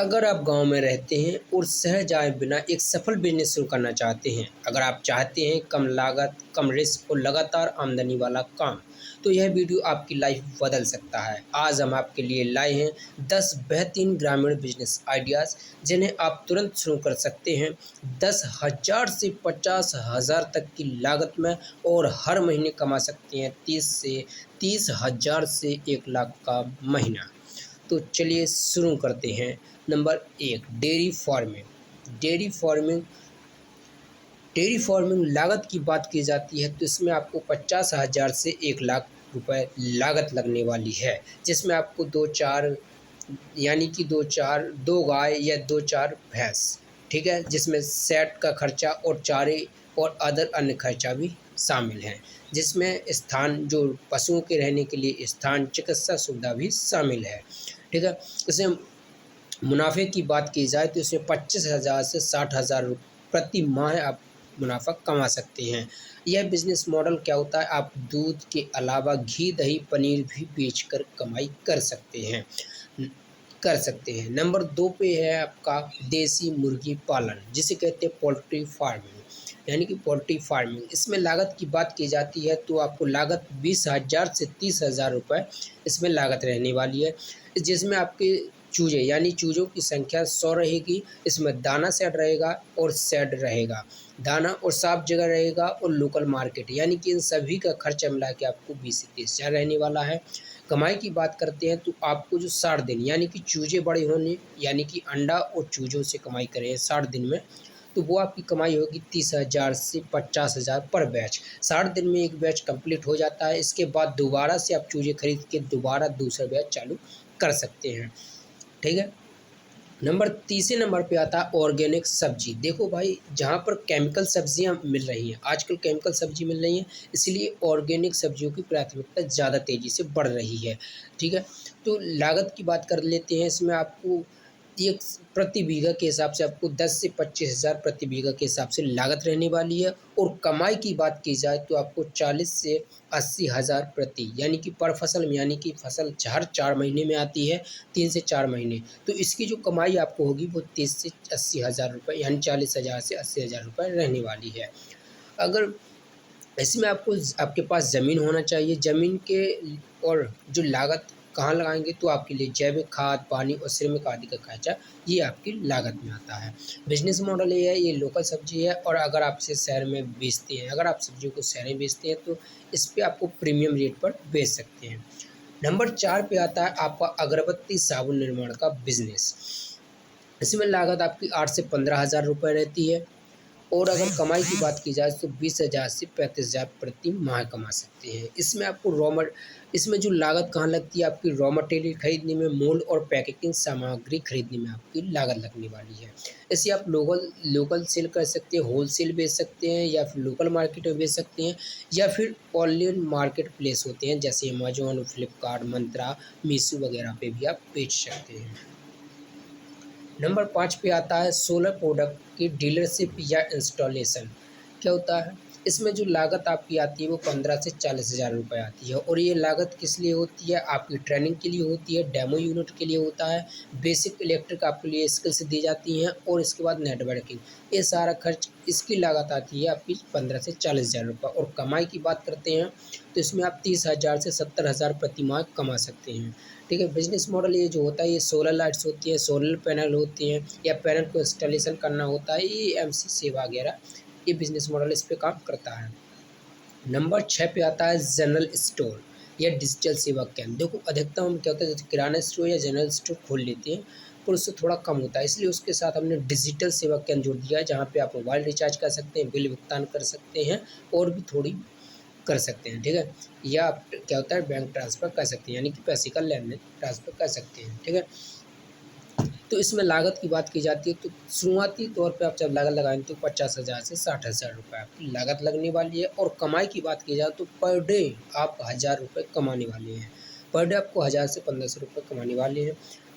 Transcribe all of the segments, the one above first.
अगर आप गांव में रहते हैं और शहर जाए बिना एक सफल बिजनेस शुरू करना चाहते हैं, अगर आप चाहते हैं कम लागत, कम रिस्क और लगातार आमदनी वाला काम, तो यह वीडियो आपकी लाइफ बदल सकता है। आज हम आपके लिए लाए हैं 10 बेहतरीन ग्रामीण बिजनेस आइडियाज़ जिन्हें आप तुरंत शुरू कर सकते हैं 10,000 से 50,000 तक की लागत में और हर महीने कमा सकते हैं 30,000 से 1 लाख का महीना। तो चलिए शुरू करते हैं। Number 1, dairy farming. Dairy farming लागत की बात की जाती है तो इसमें आपको 50,000 से 1 लाख रुपए लागत लगने वाली है, जिसमें आपको दो गाय या 2-4 भैंस, ठीक है, जिसमें सेट का खर्चा और चारे और अदर अन्य खर्चा भी शामिल हैं, जिसमें स्थान, जो पशुओं के रहने के लिए स्थान, चिकित्सा सुविधा भी शामिल है, ठीक है। इसमें मुनाफे की बात की जाए तो इसमें 25,000 से 60,000 प्रति माह आप मुनाफा कमा सकते हैं। यह बिजनेस मॉडल क्या होता है, आप दूध के अलावा घी, दही, पनीर भी बेचकर कमाई कर सकते हैं। नंबर 2 पे है आपका देसी मुर्गी पालन, जिसे कहते हैं पोल्ट्री फार्मिंग, यानी कि पोल्ट्री फार्मिंग। इसमें लागत की बात की जाती है तो आपको लागत 20,000 से 30,000 रुपये इसमें लागत रहने वाली है, जिसमें आपके चूजे, यानी चूज़ों की संख्या 100 रहेगी। इसमें दाना शेड रहेगा और शेड रहेगा, दाना और साफ जगह रहेगा और लोकल मार्केट, यानी कि इन सभी का खर्चा मिला के आपको 20 से 30,000 रहने वाला है। कमाई की बात करते हैं तो आपको जो 60 दिन, यानी कि चूजे बड़े होने, यानी कि अंडा और चूज़ों से कमाई करें 60 दिन में, तो वो आपकी कमाई होगी 30,000 से 50,000 पर बैच। 60 दिन में एक बैच कंप्लीट हो जाता है। इसके बाद दोबारा से आप चूजे खरीद के दोबारा दूसरा बैच चालू कर सकते हैं, ठीक है। तीसरे नंबर पे आता है ऑर्गेनिक सब्जी। देखो भाई, जहाँ पर केमिकल सब्जियाँ मिल रही हैं, आजकल केमिकल सब्जी मिल रही हैं, इसलिए ऑर्गेनिक सब्जियों की प्राथमिकता ज़्यादा तेज़ी से बढ़ रही है, ठीक है। तो लागत की बात कर लेते हैं। इसमें आपको एक प्रति बीघा के हिसाब से आपको 10 से 25,000 प्रति बीघा के हिसाब से लागत रहने वाली है। और कमाई की बात की जाए तो आपको 40 से 80,000 प्रति, यानी कि पर फसल में, यानी कि फसल हर 4 महीने में आती है, 3 से 4 महीने, तो इसकी जो कमाई आपको होगी वो 30 से 80,000 रुपये, यानी 40,000 से 80,000 रुपये रहने वाली है। अगर इसमें आपके पास ज़मीन होना चाहिए। ज़मीन के और जो लागत कहाँ लगाएंगे तो आपके लिए जैविक खाद, पानी और श्रमिक आदि का खर्चा ये आपकी लागत में आता है। बिजनेस मॉडल ये है, ये लोकल सब्जी है, और अगर आप इसे शहर में बेचते हैं, अगर आप सब्जियों को शहर में बेचते हैं तो इस पर आपको प्रीमियम रेट पर बेच सकते हैं। नंबर 4 पे आता है आपका अगरबत्ती साबुन निर्माण का बिजनेस। इसमें लागत आपकी 8 से 15,000 रुपये रहती है। और अगर कमाई की बात की जाए तो 20,000 से 35,000 प्रति माह कमा सकते हैं। इसमें जो लागत कहाँ लगती है, आपकी रॉ मटेरियल खरीदने में, मोल्ड और पैकेजिंग सामग्री खरीदने में आपकी लागत लगने वाली है। इसे आप लोकल सेल कर सकते हैं, होलसेल बेच सकते हैं, या फिर लोकल मार्केट में बेच सकते हैं, या फिर ऑनलाइन मार्केट प्लेस होते हैं जैसे अमेजोन, फ्लिपकार्ट, मंत्रा, मीशो वगैरह पे भी आप बेच सकते हैं। नंबर 5 पे आता है सोलर प्रोडक्ट की डीलरशिप या इंस्टॉलेशन। क्या होता है, इसमें जो लागत आपकी आती है वो 15 से 40,000 रुपये आती है। और ये लागत किस लिए होती है, आपकी ट्रेनिंग के लिए होती है, डेमो यूनिट के लिए होता है, बेसिक इलेक्ट्रिक आपके लिए स्किल्स दी जाती हैं, और इसके बाद नेटवर्किंग, ये सारा खर्च, इसकी लागत आती है आपकी 15 से 40,000 रुपये। और कमाई की बात करते हैं तो इसमें आप 30,000 से 70,000 प्रति माह कमा सकते हैं, ठीक है। बिजनेस मॉडल ये जो होता है, ये सोलर लाइट्स होती है, सोलर पैनल होती हैं, या पैनल को इंस्टॉलेशन करना होता है, ये एमसी सेवा वगैरह, ये बिजनेस मॉडल इस पे काम करता है। नंबर 6 पे आता है जनरल स्टोर या डिजिटल सेवा केंद्र। देखो, अधिकतम हम क्या होता है, जैसे किराना स्टोर या जनरल स्टोर खोल लेते हैं, पर उससे थोड़ा कम होता है, इसलिए उसके साथ हमने डिजिटल सेवा केंद्र जोड़ दिया है, जहाँ पे आप मोबाइल रिचार्ज कर सकते हैं, बिल भुगतान कर सकते हैं, और भी थोड़ी कर सकते हैं, ठीक है। या आप क्या होता है, बैंक ट्रांसफ़र कर सकते हैं, यानी कि पैसे का लेन देन ट्रांसफ़र कर सकते हैं, ठीक है। तो इसमें लागत की बात की जाती है तो शुरुआती तौर पे आप जब लागत लगाएंगे तो 50,000 से 60,000 रुपये आपकी लागत लगने वाली है। और कमाई की बात की जाए तो पर डे आप 1,000 रुपये कमाने वाले हैं। पर डे आपको 1,000 से 1,500 रुपये कमाने वाले हैं।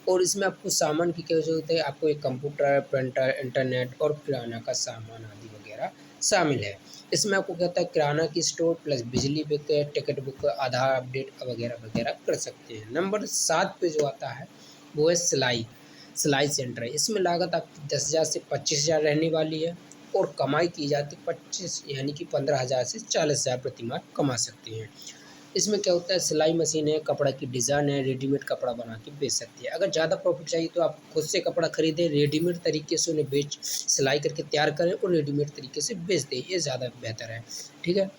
और इसमें आपको सामान की क्या ज़रूरत है, आपको एक कंप्यूटर, प्रिंटर, इंटरनेट और किराना का सामान आदि वगैरह शामिल है। इसमें आपको क्या होता है, किराना की स्टोर प्लस बिजली बिल, टिकट बुक, आधार अपडेट वगैरह वगैरह कर सकते हैं। नंबर 7 पे जो आता है वो है सिलाई। सिलाई सेंटर है। इसमें लागत आपकी 10,000 से 25,000 रहने वाली है और कमाई की जाती 25 यानी कि 15,000 से 40,000 प्रति माह कमा सकते हैं। इसमें क्या होता है, सिलाई मशीन है, कपड़ा की डिज़ाइन है, रेडीमेड कपड़ा बना के बेच सकती है। अगर ज़्यादा प्रॉफ़िट चाहिए तो आप खुद से कपड़ा खरीदें, रेडीमेड तरीके से उन्हें सिलाई करके तैयार करें और रेडीमेड तरीके से बेच दें, ये ज़्यादा बेहतर है। ठीक है?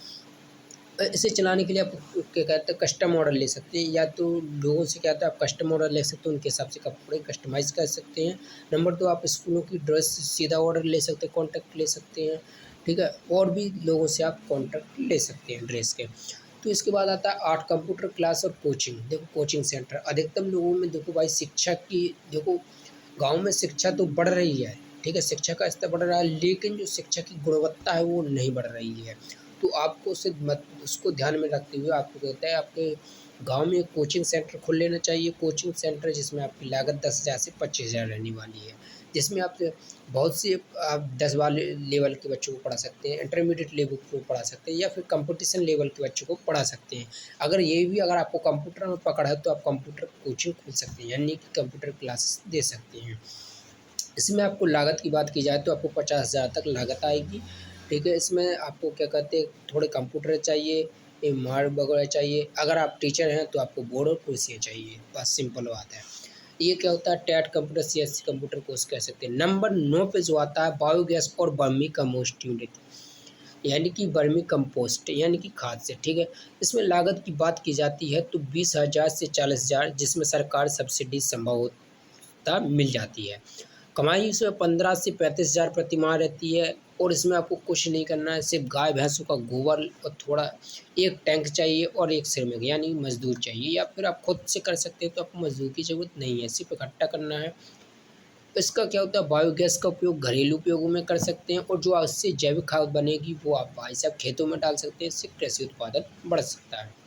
इसे चलाने के लिए आप क्या कहते हैं कस्टम ऑर्डर ले सकते हैं, या तो लोगों से क्या होता है आप कस्टम ऑर्डर ले सकते हैं, उनके हिसाब से कपड़े कस्टमाइज़ कर सकते हैं। नंबर 2, आप स्कूलों की ड्रेस सीधा ऑर्डर ले सकते हैं, कॉन्टैक्ट ले सकते हैं। ठीक है? और भी लोगों से आप कॉन्टैक्ट ले सकते हैं ड्रेस के। तो इसके बाद आता है आर्ट कंप्यूटर क्लास और कोचिंग। देखो कोचिंग सेंटर अधिकतम लोगों में देखो भाई शिक्षा की देखो गाँव में शिक्षा तो बढ़ रही है, ठीक है? शिक्षा का स्तर बढ़ रहा है, लेकिन जो शिक्षा की गुणवत्ता है वो नहीं बढ़ रही है। तो आपको उसको ध्यान में रखते हुए आपको कहता है आपके गाँव में एक कोचिंग सेंटर खोल लेना चाहिए। कोचिंग सेंटर जिसमें आपकी लागत 10,000 से 25,000 रहने वाली है। जिसमें आप बहुत से आप 10 वाले लेवल के बच्चों को पढ़ा सकते हैं, इंटरमीडिएट लेवल को पढ़ा सकते हैं या फिर कॉम्पिटिशन लेवल के बच्चों को पढ़ा सकते हैं। अगर आपको कंप्यूटर में पकड़ है तो आप कंप्यूटर कोचिंग खोल सकते हैं, यानी कि कंप्यूटर क्लासेस दे सकते हैं। इसमें आपको लागत की बात की जाए तो आपको 50,000 तक लागत आएगी। ठीक है? इसमें आपको क्या कहते हैं थोड़े कंप्यूटर चाहिए, मार्ड वगैरह चाहिए। अगर आप टीचर हैं तो आपको बोर्ड और कुर्सियाँ चाहिए, बस सिंपल बात है। ये क्या होता है टैट कंप्यूटर, सीएससी कंप्यूटर कोर्स कह सकते हैं। नंबर 9 पे जो आता है बायोगैस और वर्मी कंपोस्ट यूनिट, यानी कि वर्मी कंपोस्ट यानी कि खाद से। ठीक है? इसमें लागत की बात की जाती है तो 20,000 से 40,000, जिसमें सरकार सब्सिडी संभवतः मिल जाती है। कमाई इसमें 15 से 35,000 प्रति माह रहती है और इसमें आपको कुछ नहीं करना है, सिर्फ गाय भैंसों का गोबर और थोड़ा एक टैंक चाहिए और एक श्रमिक यानी मजदूर चाहिए, या फिर आप खुद से कर सकते हैं तो आपको मजदूर की ज़रूरत नहीं है, सिर्फ इकट्ठा करना है। इसका क्या होता है बायोगैस का उपयोग घरेलू उपयोगों में कर सकते हैं और जो उससे जैविक खाद बनेगी वो आप भाई साहब खेतों में डाल सकते हैं, इससे कृषि उत्पादन बढ़ सकता है।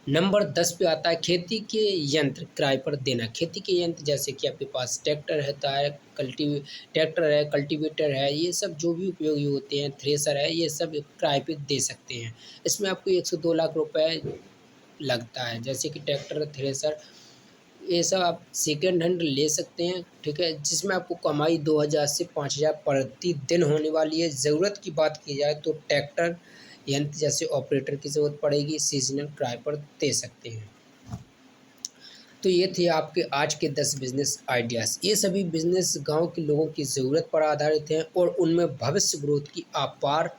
नंबर 10 पे आता है खेती के यंत्र किराए पर देना। खेती के यंत्र जैसे कि आपके पास ट्रैक्टर रहता है, कल्टीवेटर है, ये सब जो भी उपयोगी होते हैं, थ्रेसर है, ये सब किराए पे दे सकते हैं। इसमें आपको 1 से 2 लाख रुपए लगता है, जैसे कि ट्रैक्टर, थ्रेसर, ये सब आप सेकंड हैंड ले सकते हैं। ठीक है? जिसमें आपको कमाई 2,000 से 5,000 प्रतिदिन होने वाली है। ज़रूरत की बात की जाए तो ट्रैक्टर यंत्र जैसे ऑपरेटर की ज़रूरत पड़ेगी, सीज़नल किराए पर दे सकते हैं। तो ये थे आपके आज के 10 बिज़नेस आइडियाज़। ये सभी बिज़नेस गाँव के लोगों की ज़रूरत पर आधारित हैं और उनमें भविष्य ग्रोथ की अपार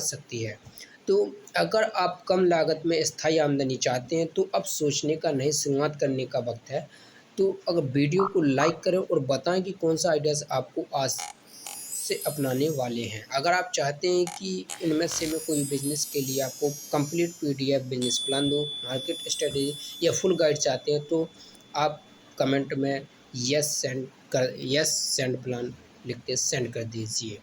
शक्ति है। तो अगर आप कम लागत में स्थायी आमदनी चाहते हैं तो अब सोचने का नहीं, शुरुआत करने का वक़्त है। तो अगर वीडियो को लाइक करें और बताएँ कि कौन-सा आइडियाज़ आपको आज से अपनाने वाले हैं। अगर आप चाहते हैं कि इनमें से मैं कोई बिज़नेस के लिए आपको कंप्लीट पीडीएफ बिज़नेस प्लान दूँ, मार्केट स्ट्रैटेजी या फुल गाइड चाहते हैं तो आप कमेंट में यस सेंड प्लान लिख के सेंड कर दीजिए।